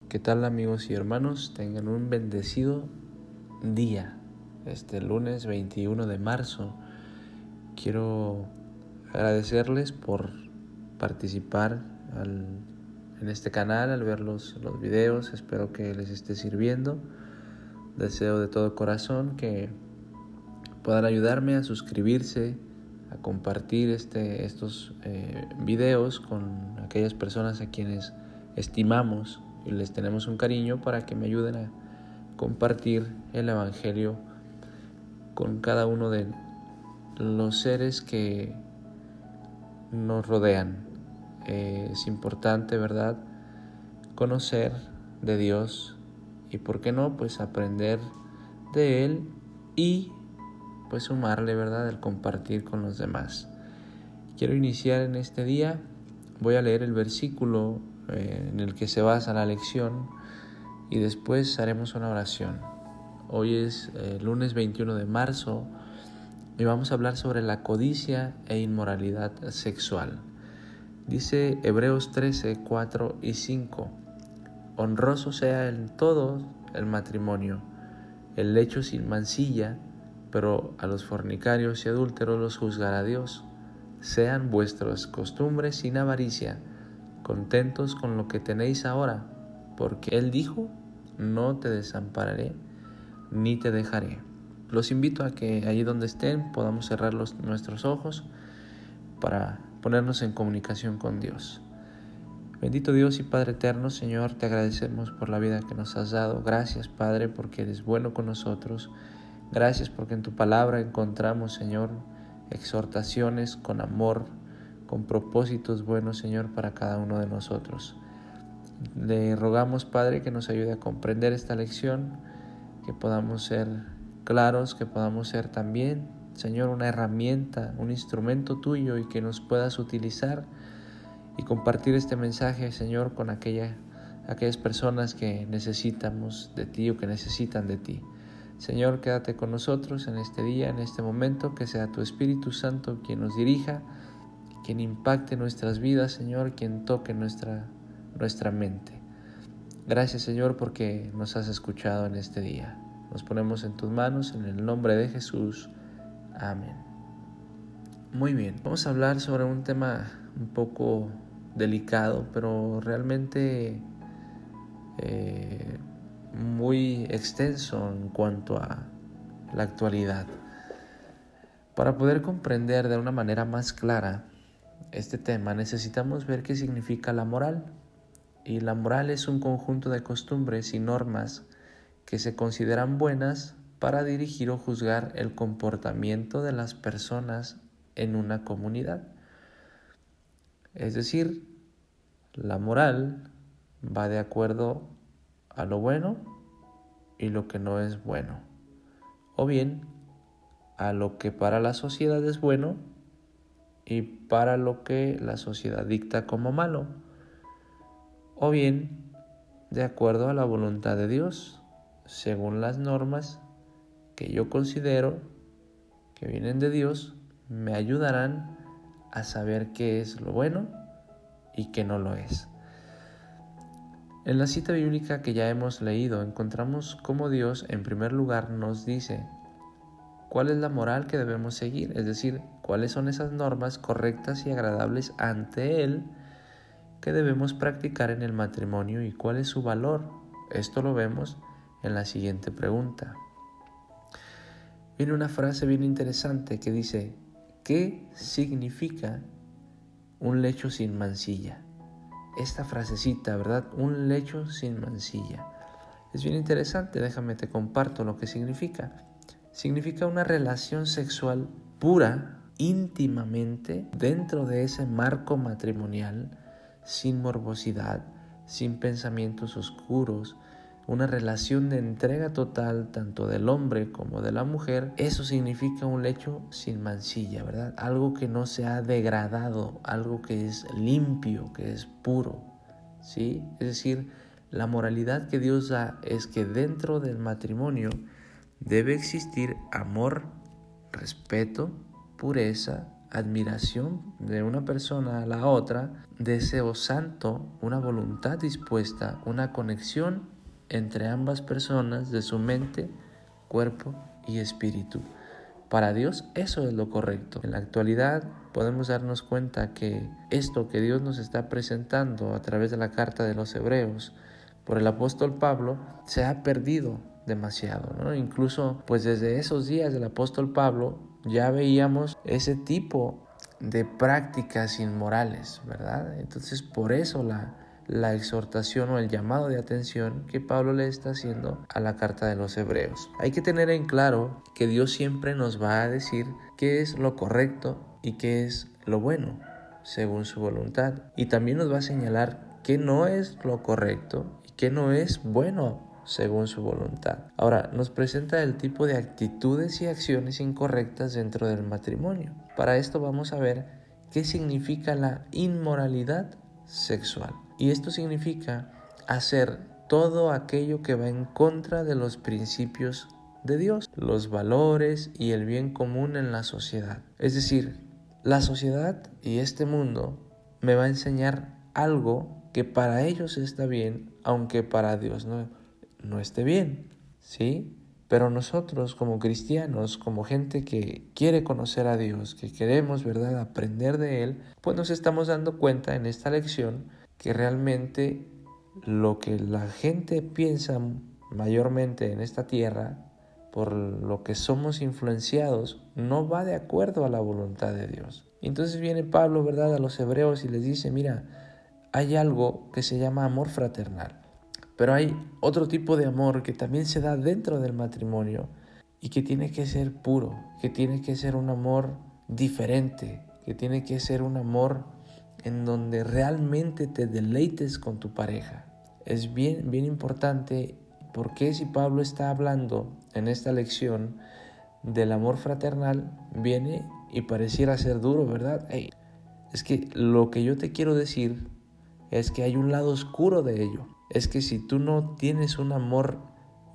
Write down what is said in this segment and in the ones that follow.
¿Qué tal, amigos y hermanos? Tengan un bendecido día. Este lunes 21 de marzo quiero agradecerles por participar en este canal, al ver los videos. Espero que les esté sirviendo. Deseo de todo corazón que puedan ayudarme a suscribirse, a compartir estos videos con aquellas personas a quienes estimamos y les tenemos un cariño, para que me ayuden a compartir el Evangelio con cada uno de los seres que nos rodean. Es importante, ¿verdad?, conocer de Dios y, ¿por qué no?, pues aprender de Él y pues sumarle, ¿verdad?, el compartir con los demás. Quiero iniciar en este día. Voy a leer el versículo en el que se basa la lección y después haremos una oración. Hoy es lunes 21 de marzo y vamos a hablar sobre la codicia e inmoralidad sexual. Dice Hebreos 13, 4 y 5: honroso sea en todo el matrimonio, el lecho sin mancilla, pero a los fornicarios y adúlteros los juzgará Dios. Sean vuestras costumbres sin avaricia, contentos con lo que tenéis ahora, porque Él dijo: no te desampararé ni te dejaré. Los invito a que allí donde estén podamos cerrar nuestros ojos para ponernos en comunicación con Dios. Bendito Dios y Padre eterno, Señor, te agradecemos por la vida que nos has dado. Gracias, Padre, porque eres bueno con nosotros. Gracias porque en tu palabra encontramos, Señor, exhortaciones con amor, con propósitos buenos, Señor, para cada uno de nosotros. Le rogamos, Padre, que nos ayude a comprender esta lección, que podamos ser claros, que podamos ser también, Señor, una herramienta, un instrumento tuyo, y que nos puedas utilizar y compartir este mensaje, Señor, con aquellas personas que necesitamos de ti o que necesitan de ti. Señor, quédate con nosotros en este día, en este momento, que sea tu Espíritu Santo quien nos dirija, quien impacte nuestras vidas, Señor, quien toque nuestra mente. Gracias, Señor, porque nos has escuchado en este día. Nos ponemos en tus manos, en el nombre de Jesús. Amén. Muy bien, vamos a hablar sobre un tema un poco delicado, pero realmente muy extenso en cuanto a la actualidad. Para poder comprender de una manera más clara este tema, necesitamos ver qué significa la moral. Y la moral es un conjunto de costumbres y normas que se consideran buenas para dirigir o juzgar el comportamiento de las personas en una comunidad. Es decir, la moral va de acuerdo a lo bueno y lo que no es bueno, o bien a lo que para la sociedad es bueno y para lo que la sociedad dicta como malo, o bien de acuerdo a la voluntad de Dios, según las normas que yo considero que vienen de Dios, me ayudarán a saber qué es lo bueno y qué no lo es. En la cita bíblica que ya hemos leído, encontramos cómo Dios, en primer lugar, nos dice cuál es la moral que debemos seguir, es decir, cuáles son esas normas correctas y agradables ante Él que debemos practicar en el matrimonio y cuál es su valor. Esto lo vemos en la siguiente pregunta. Viene una frase bien interesante que dice: ¿qué significa un lecho sin mancilla? Esta frasecita, ¿verdad? Un lecho sin mancilla. Es bien interesante, déjame te comparto lo que significa. Significa una relación sexual pura, íntimamente, dentro de ese marco matrimonial, sin morbosidad, sin pensamientos oscuros, una relación de entrega total tanto del hombre como de la mujer. Eso significa un lecho sin mancilla, ¿verdad? Algo que no se ha degradado, algo que es limpio, que es puro, ¿sí? Es decir, la moralidad que Dios da es que dentro del matrimonio debe existir amor, respeto, pureza, admiración de una persona a la otra, deseo santo, una voluntad dispuesta, una conexión entre ambas personas de su mente, cuerpo y espíritu. Para Dios eso es lo correcto. En la actualidad podemos darnos cuenta que esto que Dios nos está presentando a través de la carta de los Hebreos por el apóstol Pablo se ha perdido demasiado, ¿no? Incluso pues desde esos días del apóstol Pablo ya veíamos ese tipo de prácticas inmorales, ¿verdad? Entonces por eso la exhortación o el llamado de atención que Pablo le está haciendo a la carta de los Hebreos. Hay que tener en claro que Dios siempre nos va a decir qué es lo correcto y qué es lo bueno, según su voluntad. Y también nos va a señalar qué no es lo correcto y qué no es bueno, según su voluntad. Ahora, nos presenta el tipo de actitudes y acciones incorrectas dentro del matrimonio. Para esto vamos a ver qué significa la inmoralidad sexual. Y esto significa hacer todo aquello que va en contra de los principios de Dios, los valores y el bien común en la sociedad. Es decir, la sociedad y este mundo me va a enseñar algo que para ellos está bien, aunque para Dios no esté bien, ¿sí? Pero nosotros como cristianos, como gente que quiere conocer a Dios, que queremos, ¿verdad?, aprender de Él, pues nos estamos dando cuenta en esta lección que realmente lo que la gente piensa mayormente en esta tierra, por lo que somos influenciados, no va de acuerdo a la voluntad de Dios. Entonces viene Pablo, ¿verdad?, a los hebreos y les dice, mira, hay algo que se llama amor fraternal. Pero hay otro tipo de amor que también se da dentro del matrimonio y que tiene que ser puro, que tiene que ser un amor diferente, que tiene que ser un amor en donde realmente te deleites con tu pareja. Es bien importante porque si Pablo está hablando en esta lección del amor fraternal, viene y pareciera ser duro, ¿verdad? Es que lo que yo te quiero decir es que hay un lado oscuro de ello. Es que si tú no tienes un amor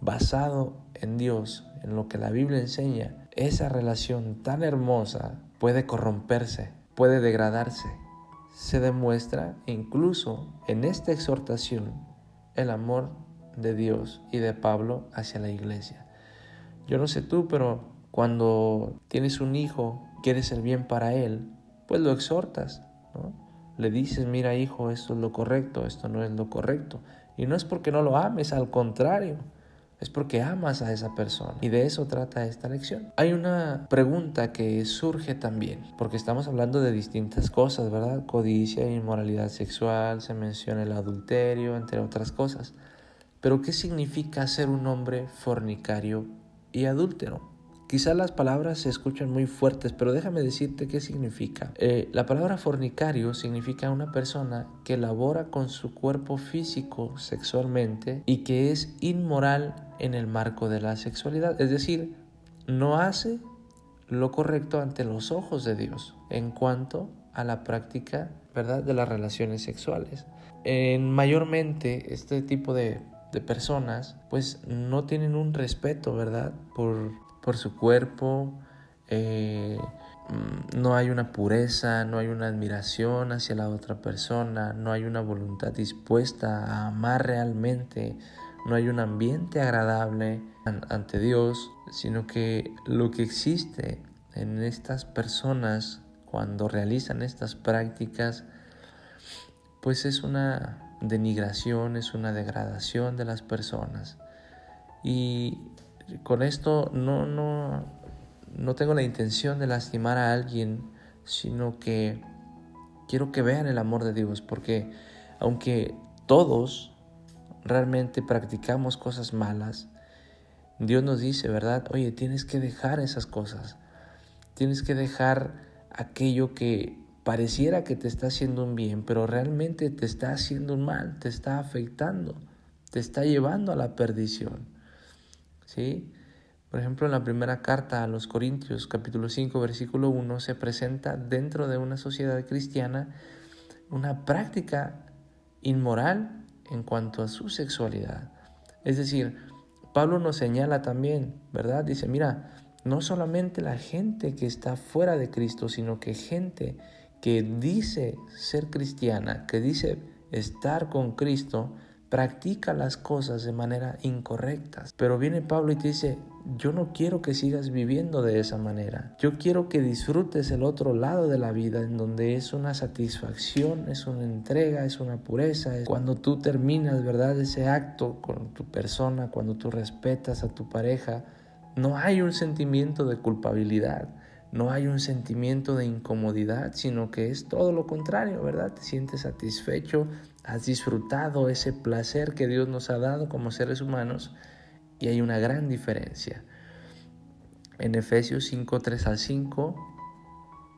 basado en Dios, en lo que la Biblia enseña, esa relación tan hermosa puede corromperse, puede degradarse. Se demuestra incluso en esta exhortación el amor de Dios y de Pablo hacia la iglesia. Yo no sé tú, pero cuando tienes un hijo, quieres el bien para él, pues lo exhortas, ¿no? Le dices, mira hijo, esto es lo correcto, esto no es lo correcto. Y no es porque no lo ames, al contrario, es porque amas a esa persona. Y de eso trata esta lección. Hay una pregunta que surge también, porque estamos hablando de distintas cosas, ¿verdad? Codicia, inmoralidad sexual, se menciona el adulterio, entre otras cosas. Pero ¿qué significa ser un hombre fornicario y adúltero? Quizás las palabras se escuchan muy fuertes, pero déjame decirte qué significa. La palabra fornicario significa una persona que labora con su cuerpo físico sexualmente y que es inmoral en el marco de la sexualidad. Es decir, no hace lo correcto ante los ojos de Dios en cuanto a la práctica, ¿verdad?, de las relaciones sexuales. Mayormente este tipo de personas pues no tienen un respeto, ¿verdad?, por su cuerpo, no hay una pureza, no hay una admiración hacia la otra persona, no hay una voluntad dispuesta a amar realmente, no hay un ambiente agradable ante Dios, sino que lo que existe en estas personas cuando realizan estas prácticas, pues es una denigración, es una degradación de las personas. Y con esto no tengo la intención de lastimar a alguien, sino que quiero que vean el amor de Dios, porque aunque todos realmente practicamos cosas malas, Dios nos dice, ¿verdad? Oye, tienes que dejar esas cosas, tienes que dejar aquello que pareciera que te está haciendo un bien, pero realmente te está haciendo un mal, te está afectando, te está llevando a la perdición, ¿sí? Por ejemplo, en la primera carta a los Corintios, capítulo 5, versículo 1, se presenta dentro de una sociedad cristiana una práctica inmoral en cuanto a su sexualidad. Es decir, Pablo nos señala también, ¿verdad? Dice, mira, No solamente la gente que está fuera de Cristo, sino que gente que dice ser cristiana, que dice estar con Cristo, practica las cosas de manera incorrecta. Pero viene Pablo y te dice, yo no quiero que sigas viviendo de esa manera. Yo quiero que disfrutes el otro lado de la vida, en donde es una satisfacción, es una entrega, es una pureza. Es cuando tú terminas, ¿verdad?, ese acto con tu persona, cuando tú respetas a tu pareja, no hay un sentimiento de culpabilidad. No hay un sentimiento de incomodidad, sino que es todo lo contrario, ¿verdad? Te sientes satisfecho, has disfrutado ese placer que Dios nos ha dado como seres humanos, y hay una gran diferencia. En Efesios 5, 3 al 5,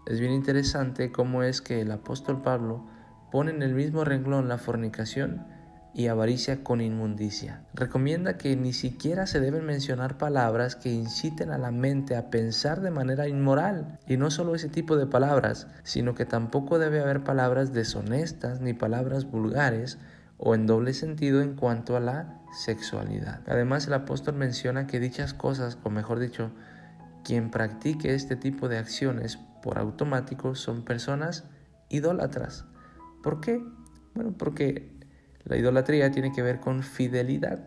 es bien interesante cómo es que el apóstol Pablo pone en el mismo renglón la fornicación y avaricia con inmundicia. Recomienda que ni siquiera se deben mencionar palabras que inciten a la mente a pensar de manera inmoral. Y no solo ese tipo de palabras, sino que tampoco debe haber palabras deshonestas ni palabras vulgares o en doble sentido en cuanto a la sexualidad. Además, el apóstol menciona que dichas cosas, o mejor dicho, quien practique este tipo de acciones por automático son personas idólatras. ¿Por qué? Bueno, porque la idolatría tiene que ver con fidelidad.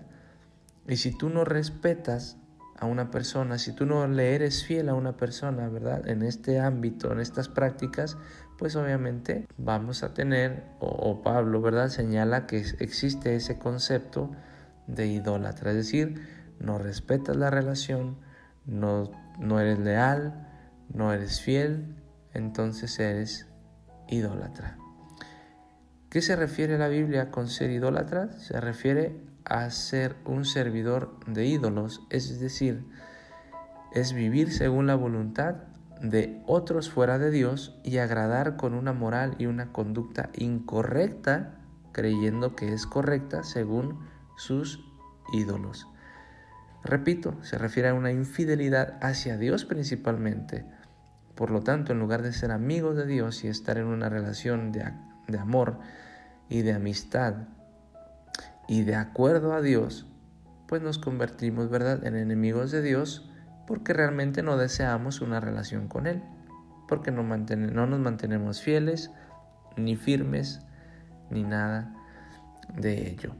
Y si tú no respetas a una persona, si tú no le eres fiel a una persona, ¿verdad?, en este ámbito, en estas prácticas, pues obviamente vamos a tener, o Pablo, ¿verdad?, señala que existe ese concepto de idólatra. Es decir, no respetas la relación, no eres leal, no eres fiel, entonces eres idólatra. ¿Qué se refiere la Biblia con ser idólatra? Se refiere a ser un servidor de ídolos, es decir, es vivir según la voluntad de otros fuera de Dios y agradar con una moral y una conducta incorrecta, creyendo que es correcta según sus ídolos. Repito, se refiere a una infidelidad hacia Dios principalmente. Por lo tanto, en lugar de ser amigos de Dios y estar en una relación de amor y de amistad y de acuerdo a Dios, pues nos convertimos, ¿verdad?, en enemigos de Dios, porque realmente no deseamos una relación con Él, porque no nos mantenemos fieles, ni firmes, ni nada de ello.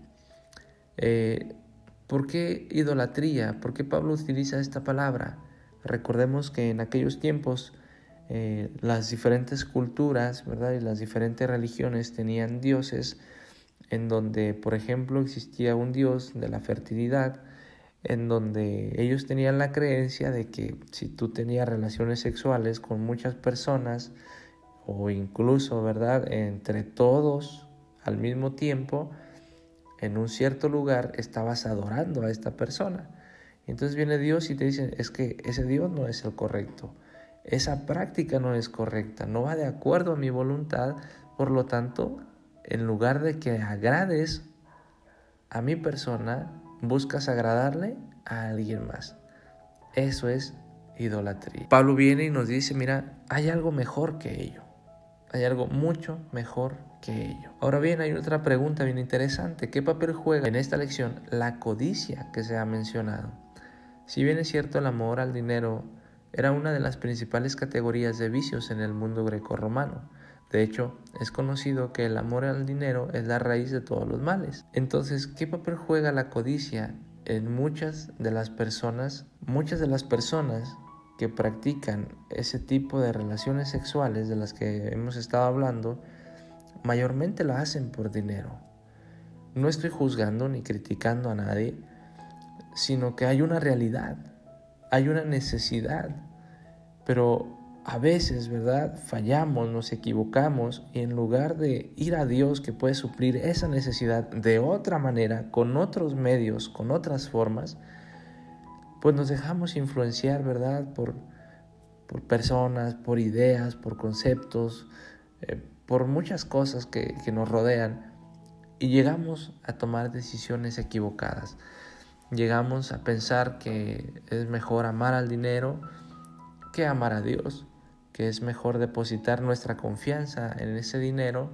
¿Por qué idolatría? ¿Por qué Pablo utiliza esta palabra? Recordemos que en aquellos tiempos las diferentes culturas, ¿verdad?, y las diferentes religiones tenían dioses, en donde, por ejemplo, existía un dios de la fertilidad, en donde ellos tenían la creencia de que si tú tenías relaciones sexuales con muchas personas, o incluso, ¿verdad?, entre todos al mismo tiempo, en un cierto lugar estabas adorando a esta persona. Entonces viene Dios y te dice, es que ese Dios no es el correcto. Esa práctica no es correcta, no va de acuerdo a mi voluntad. Por lo tanto, en lugar de que agrades a mi persona, buscas agradarle a alguien más. Eso es idolatría. Pablo viene y nos dice, mira, hay algo mejor que ello. Hay algo mucho mejor que ello. Ahora bien, hay otra pregunta bien interesante. ¿Qué papel juega en esta lección la codicia que se ha mencionado? Si bien es cierto, el amor al dinero era una de las principales categorías de vicios en el mundo grecorromano. De hecho, es conocido que el amor al dinero es la raíz de todos los males. Entonces, ¿qué papel juega la codicia en muchas de las personas? Muchas de las personas que practican ese tipo de relaciones sexuales de las que hemos estado hablando, mayormente lo hacen por dinero. No estoy juzgando ni criticando a nadie, sino que hay una realidad, hay una necesidad, pero a veces, ¿verdad?, fallamos, nos equivocamos, y en lugar de ir a Dios, que puede suplir esa necesidad de otra manera, con otros medios, con otras formas, pues nos dejamos influenciar, ¿verdad?, por personas, por ideas, por conceptos, por muchas cosas que nos rodean, y llegamos a tomar decisiones equivocadas. Llegamos a pensar que es mejor amar al dinero que amar a Dios, que es mejor depositar nuestra confianza en ese dinero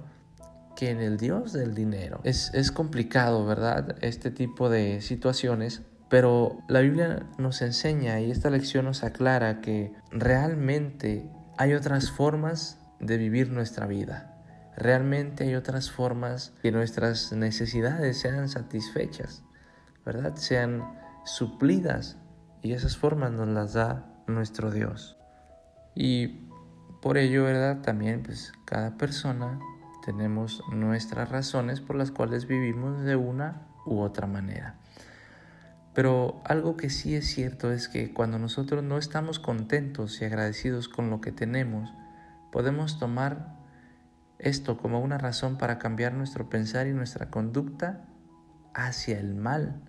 que en el Dios del dinero. Es complicado, ¿verdad?, este tipo de situaciones, Pero la Biblia nos enseña y esta lección nos aclara que realmente hay otras formas de vivir nuestra vida. Realmente hay otras formas que nuestras necesidades sean satisfechas, ¿verdad? Sean suplidas, y esas formas nos las da nuestro Dios. Y por ello, ¿verdad? También pues cada persona tenemos nuestras razones por las cuales vivimos de una u otra manera. Pero algo que sí es cierto es que cuando nosotros no estamos contentos y agradecidos con lo que tenemos, podemos tomar esto como una razón para cambiar nuestro pensar y nuestra conducta hacia el mal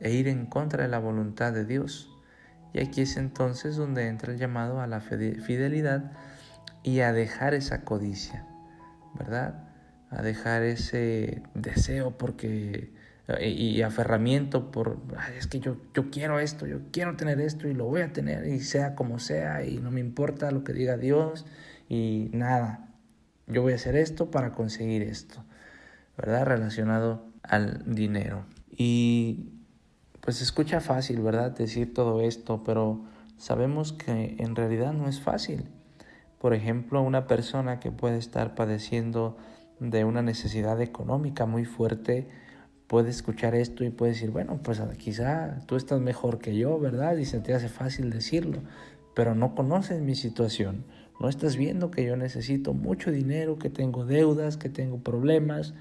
e ir en contra de la voluntad de Dios. Y aquí es entonces donde entra el llamado a la fidelidad y a dejar esa codicia, ¿verdad? A dejar ese deseo y aferramiento por, es que yo quiero esto, yo quiero tener esto y lo voy a tener y sea como sea y no me importa lo que diga Dios y nada. Yo voy a hacer esto para conseguir esto, ¿verdad? Relacionado al dinero. Y pues se escucha fácil, ¿verdad? Decir todo esto, pero sabemos que en realidad no es fácil. Por ejemplo, una persona que puede estar padeciendo de una necesidad económica muy fuerte puede escuchar esto y puede decir, bueno, pues quizá tú estás mejor que yo, ¿verdad? Y se te hace fácil decirlo, pero no conoces mi situación. No estás viendo que yo necesito mucho dinero, que tengo deudas, que tengo problemas,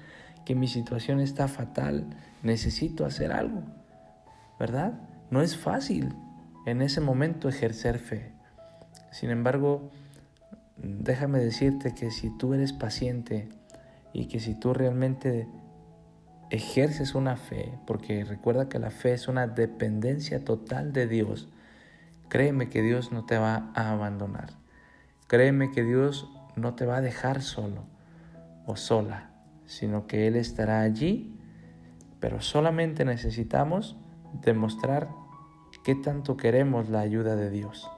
que mi situación está fatal. Necesito hacer algo, ¿verdad? No es fácil en ese momento ejercer fe. Sin embargo, déjame decirte que si tú eres paciente y que si tú realmente ejerces una fe, porque recuerda que la fe es una dependencia total de Dios, créeme que Dios no te va a abandonar. Créeme que Dios no te va a dejar solo o sola, sino que Él estará allí, pero solamente necesitamos demostrar qué tanto queremos la ayuda de Dios,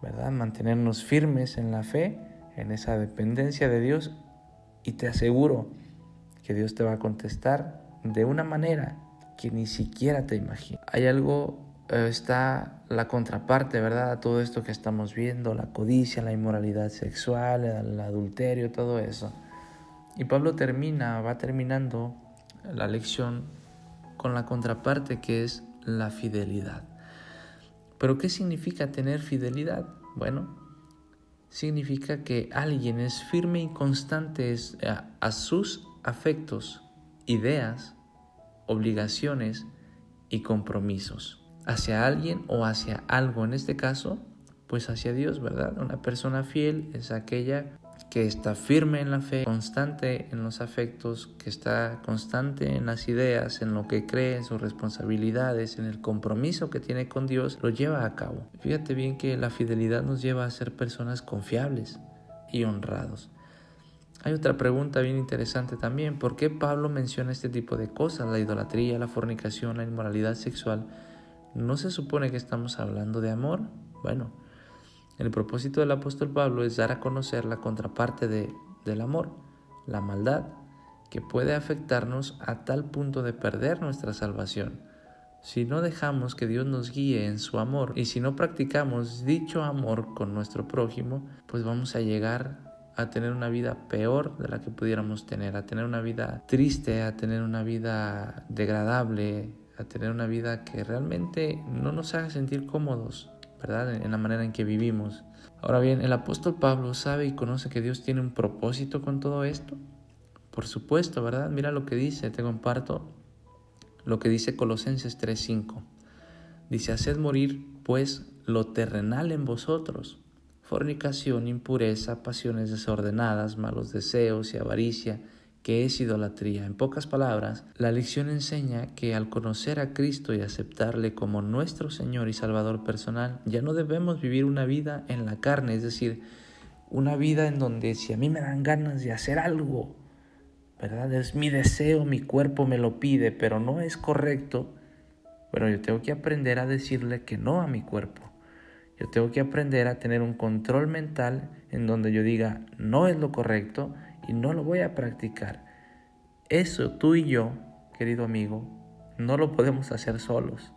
¿verdad? Mantenernos firmes en la fe, en esa dependencia de Dios, y te aseguro que Dios te va a contestar de una manera que ni siquiera te imaginas. Hay algo, está la contraparte, ¿verdad? A todo esto que estamos viendo, la codicia, la inmoralidad sexual, el adulterio, todo eso. Y Pablo va terminando la lección con la contraparte que es la fidelidad. ¿Pero qué significa tener fidelidad? Bueno, significa que alguien es firme y constante a sus afectos, ideas, obligaciones y compromisos. Hacia alguien o hacia algo, en este caso, pues hacia Dios, ¿verdad? Una persona fiel es aquella que está firme en la fe, constante en los afectos, que está constante en las ideas, en lo que cree, en sus responsabilidades, en el compromiso que tiene con Dios, lo lleva a cabo. Fíjate bien que la fidelidad nos lleva a ser personas confiables y honrados. Hay otra pregunta bien interesante también. ¿Por qué Pablo menciona este tipo de cosas? La idolatría, la fornicación, la inmoralidad sexual. ¿No se supone que estamos hablando de amor? Bueno, el propósito del apóstol Pablo es dar a conocer la contraparte del amor, la maldad, que puede afectarnos a tal punto de perder nuestra salvación. Si no dejamos que Dios nos guíe en su amor y si no practicamos dicho amor con nuestro prójimo, pues vamos a llegar a tener una vida peor de la que pudiéramos tener, a tener una vida triste, a tener una vida degradable, a tener una vida que realmente no nos haga sentir cómodos, ¿verdad? En la manera en que vivimos. Ahora bien, el apóstol Pablo sabe y conoce que Dios tiene un propósito con todo esto. Por supuesto, ¿verdad? Mira lo que dice, te comparto lo que dice Colosenses 3:5. Dice, haced morir pues lo terrenal en vosotros: fornicación, impureza, pasiones desordenadas, malos deseos y avaricia, que es idolatría. En pocas palabras, la lección enseña que al conocer a Cristo y aceptarle como nuestro Señor y Salvador personal, ya no debemos vivir una vida en la carne, es decir, una vida en donde si a mí me dan ganas de hacer algo, ¿verdad? Es mi deseo, mi cuerpo me lo pide, pero no es correcto. Bueno, yo tengo que aprender a decirle que no a mi cuerpo. Yo tengo que aprender a tener un control mental en donde yo diga, no es lo correcto y no lo voy a practicar. Eso tú y yo, querido amigo, no lo podemos hacer solos.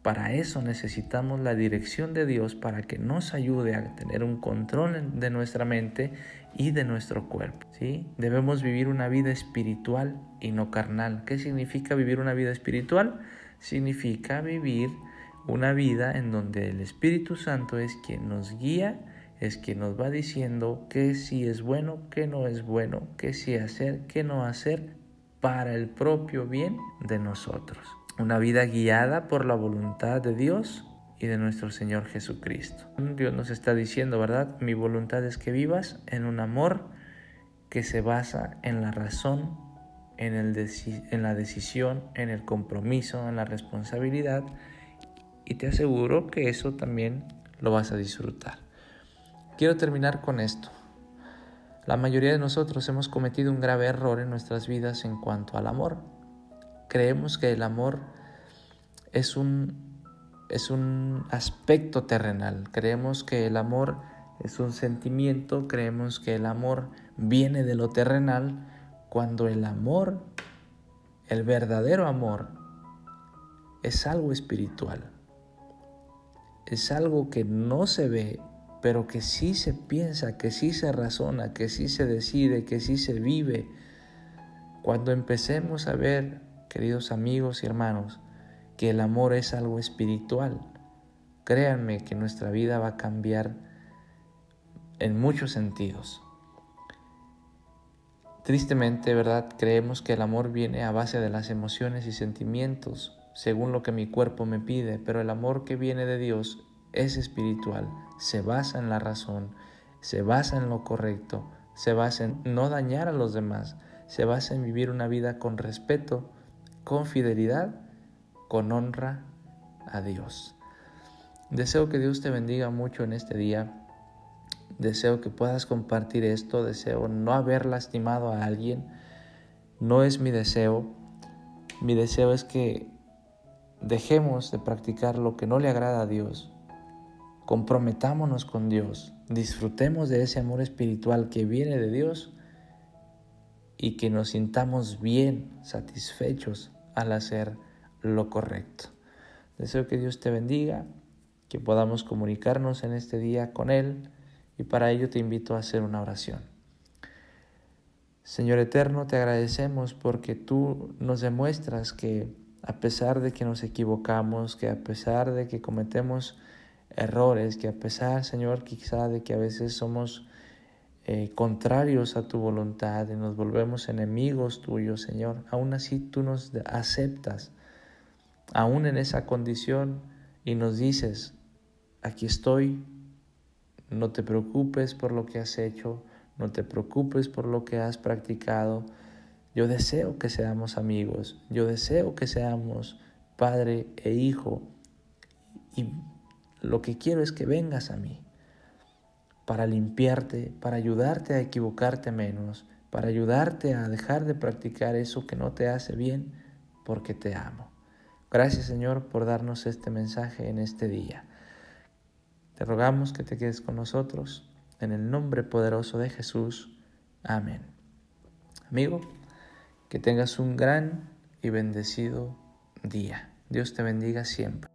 Para eso necesitamos la dirección de Dios para que nos ayude a tener un control de nuestra mente y de nuestro cuerpo, ¿sí? Debemos vivir una vida espiritual y no carnal. ¿Qué significa vivir una vida espiritual? Significa vivir una vida en donde el Espíritu Santo es quien nos guía, es quien nos va diciendo qué sí es bueno, qué no es bueno, qué sí hacer, qué no hacer para el propio bien de nosotros. Una vida guiada por la voluntad de Dios y de nuestro Señor Jesucristo. Dios nos está diciendo, ¿verdad? Mi voluntad es que vivas en un amor que se basa en la razón, en la decisión, en el compromiso, en la responsabilidad, y te aseguro que eso también lo vas a disfrutar. Quiero terminar con esto. La mayoría de nosotros hemos cometido un grave error en nuestras vidas en cuanto al amor. Creemos que el amor es un aspecto terrenal. Creemos que el amor es un sentimiento. Creemos que el amor viene de lo terrenal, cuando el amor, el verdadero amor, es algo espiritual. Es algo que no se ve, pero que sí se piensa, que sí se razona, que sí se decide, que sí se vive. Cuando empecemos a ver, queridos amigos y hermanos, que el amor es algo espiritual, créanme que nuestra vida va a cambiar en muchos sentidos. Tristemente, ¿verdad? Creemos que el amor viene a base de las emociones y sentimientos, según lo que mi cuerpo me pide, pero el amor que viene de Dios es espiritual, se basa en la razón, se basa en lo correcto, se basa en no dañar a los demás, se basa en vivir una vida con respeto, con fidelidad, con honra a Dios. Deseo que Dios te bendiga mucho en este día. Deseo que puedas compartir esto, deseo no haber lastimado a alguien. No es mi deseo. Mi deseo es que dejemos de practicar lo que no le agrada a Dios. Comprometámonos con Dios. Disfrutemos de ese amor espiritual que viene de Dios y que nos sintamos bien, satisfechos al hacer lo correcto. Deseo que Dios te bendiga, que podamos comunicarnos en este día con Él. Y para ello te invito a hacer una oración. Señor eterno, te agradecemos porque tú nos demuestras que a pesar de que nos equivocamos, que a pesar de que cometemos errores, que a pesar, Señor, quizá de que a veces somos contrarios a tu voluntad y nos volvemos enemigos tuyos, Señor, aún así tú nos aceptas, aún en esa condición, y nos dices, aquí estoy. No te preocupes por lo que has hecho, no te preocupes por lo que has practicado. Yo deseo que seamos amigos, yo deseo que seamos padre e hijo, y lo que quiero es que vengas a mí para limpiarte, para ayudarte a equivocarte menos, para ayudarte a dejar de practicar eso que no te hace bien, porque te amo. Gracias, Señor, por darnos este mensaje en este día. Te rogamos que te quedes con nosotros, en el nombre poderoso de Jesús. Amén. Amigo, que tengas un gran y bendecido día. Dios te bendiga siempre.